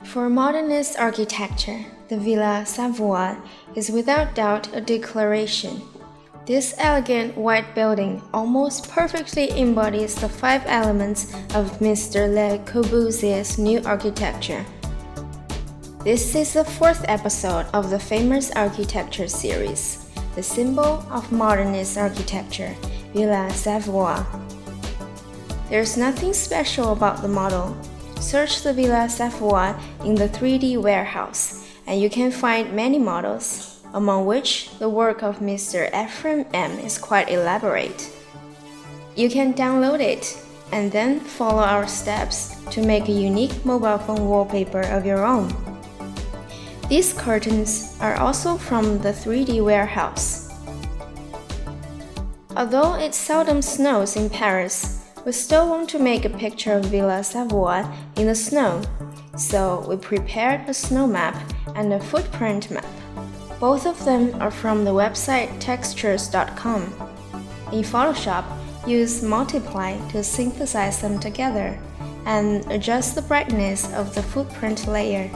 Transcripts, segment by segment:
For modernist architecture, the Villa Savoye is without doubt a declaration. This elegant white building almost perfectly embodies the 5 elements of Mr. Le Corbusier's new architecture. This is the 4th episode of the famous architecture series, the symbol of modernist architecture, Villa Savoye. There's nothing special about the model. Search the Villa Savoye in the 3D warehouse, and you can find many models, among which the work of Mr. Ephraim M. is quite elaborate. You can download it, and then follow our steps to make a unique mobile phone wallpaper of your own. These curtains are also from the 3D warehouse. Although it seldom snows in Paris, we still want to make a picture of Villa Savoye in the snow, so we prepared a snow map and a footprint map. Both of them are from the website textures.com. In Photoshop, use Multiply to synthesize them together and adjust the brightness of the footprint layer.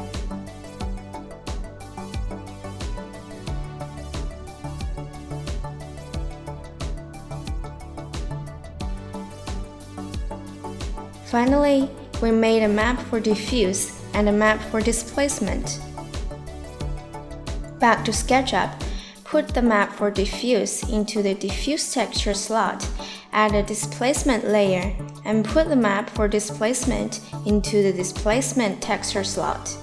Finally, we made a map for diffuse and a map for displacement. Back to SketchUp, put the map for diffuse into the diffuse texture slot, add a displacement layer, and put the map for displacement into the displacement texture slot.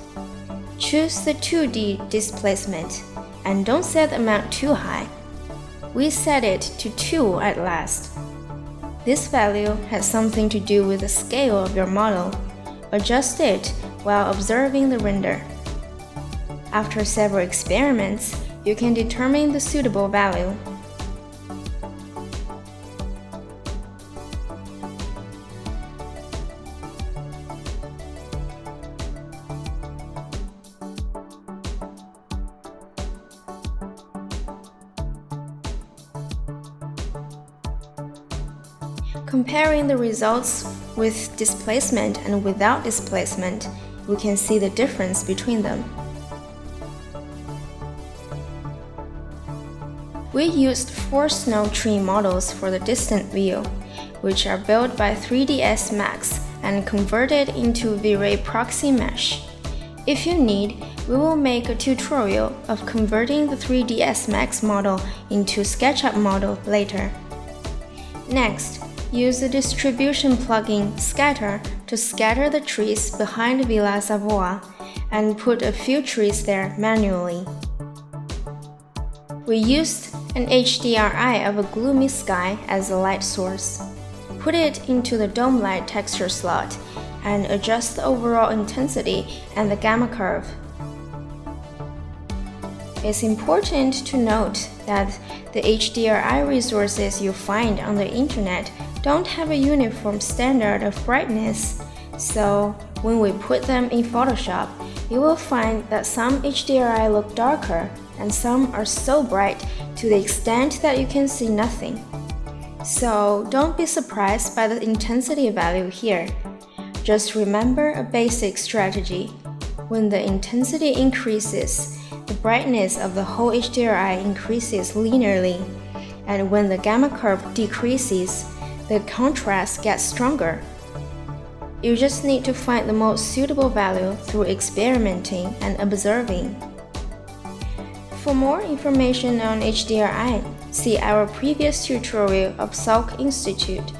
Choose the 2D displacement, and don't set the amount too high. We set it to 2 at last. This value has something to do with the scale of your model. Adjust it while observing the render. After several experiments, you can determine the suitable value. Comparing the results with displacement and without displacement, we can see the difference between them. We used 4 snow tree models for the distant view, which are built by 3ds Max and converted into V-Ray proxy mesh. If you need, we will make a tutorial of converting the 3ds Max model into SketchUp model later. Next, use the distribution plugin Scatter to scatter the trees behind Villa Savoye and put a few trees there manually. We used an HDRI of a gloomy sky as a light source. Put it into the dome light texture slot and adjust the overall intensity and the gamma curve. It's important to note that the HDRI resources you find on the internet don't have a uniform standard of brightness, so when we put them in Photoshop, you will find that some HDRI look darker and some are so bright to the extent that you can see nothing. So don't be surprised by the intensity value here. Just remember a basic strategy. When the intensity increases, the brightness of the whole HDRI increases linearly, and when the gamma curve decreases, the contrast gets stronger. You just need to find the most suitable value through experimenting and observing. For more information on HDRI, see our previous tutorial of Salk Institute.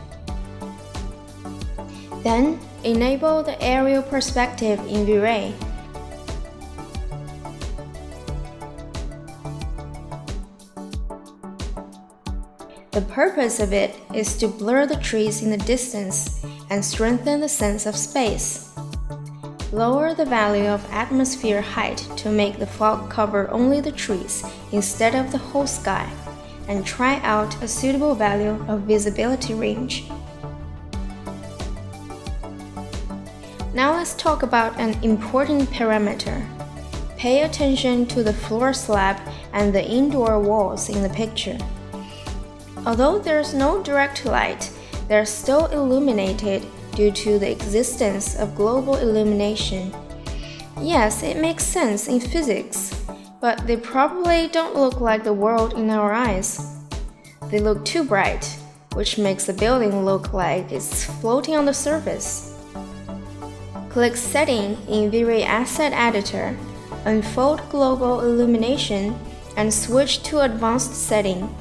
Then, enable the aerial perspective in V-Ray. The purpose of it is to blur the trees in the distance and strengthen the sense of space. Lower the value of atmosphere height to make the fog cover only the trees instead of the whole sky, and try out a suitable value of visibility range. Now let's talk about an important parameter. Pay attention to the floor slab and the indoor walls in the picture. Although there's no direct light, they're still illuminated due to the existence of global illumination. Yes, it makes sense in physics, but they probably don't look like the world in our eyes. They look too bright, which makes the building look like it's floating on the surface. Click Setting in V-Ray Asset Editor, unfold Global Illumination, and switch to Advanced Setting.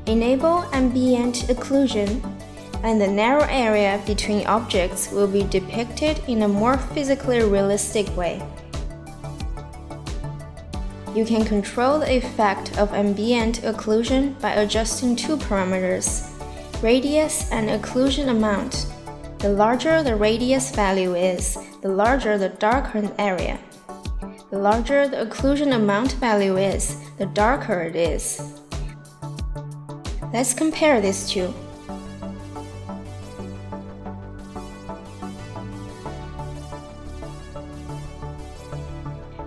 Enable Ambient Occlusion, and the narrow area between objects will be depicted in a more physically realistic way. You can control the effect of ambient occlusion by adjusting two parameters, radius and occlusion amount. The larger the radius value is, the larger the darkened area. The larger the occlusion amount value is, the darker it is. Let's compare these two.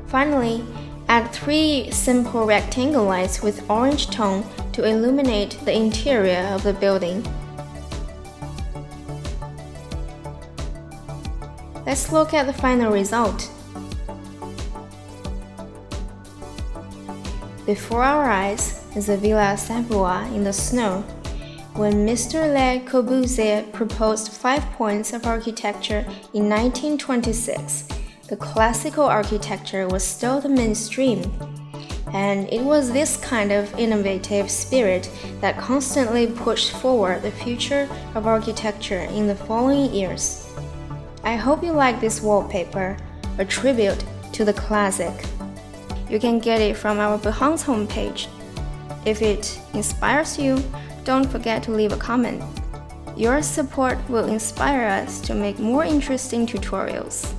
Finally, add 3 simple rectangle lights with orange tone to illuminate the interior of the building. Let's look at the final result. Before our eyes is the Villa Savoye in the snow. When Mr. Le Corbusier proposed 5 points of architecture in 1926, the classical architecture was still the mainstream, and it was this kind of innovative spirit that constantly pushed forward the future of architecture in the following years. I hope you like this wallpaper, a tribute to the classic. You can get it from our Behance homepage. If it inspires you, don't forget to leave a comment. Your support will inspire us to make more interesting tutorials.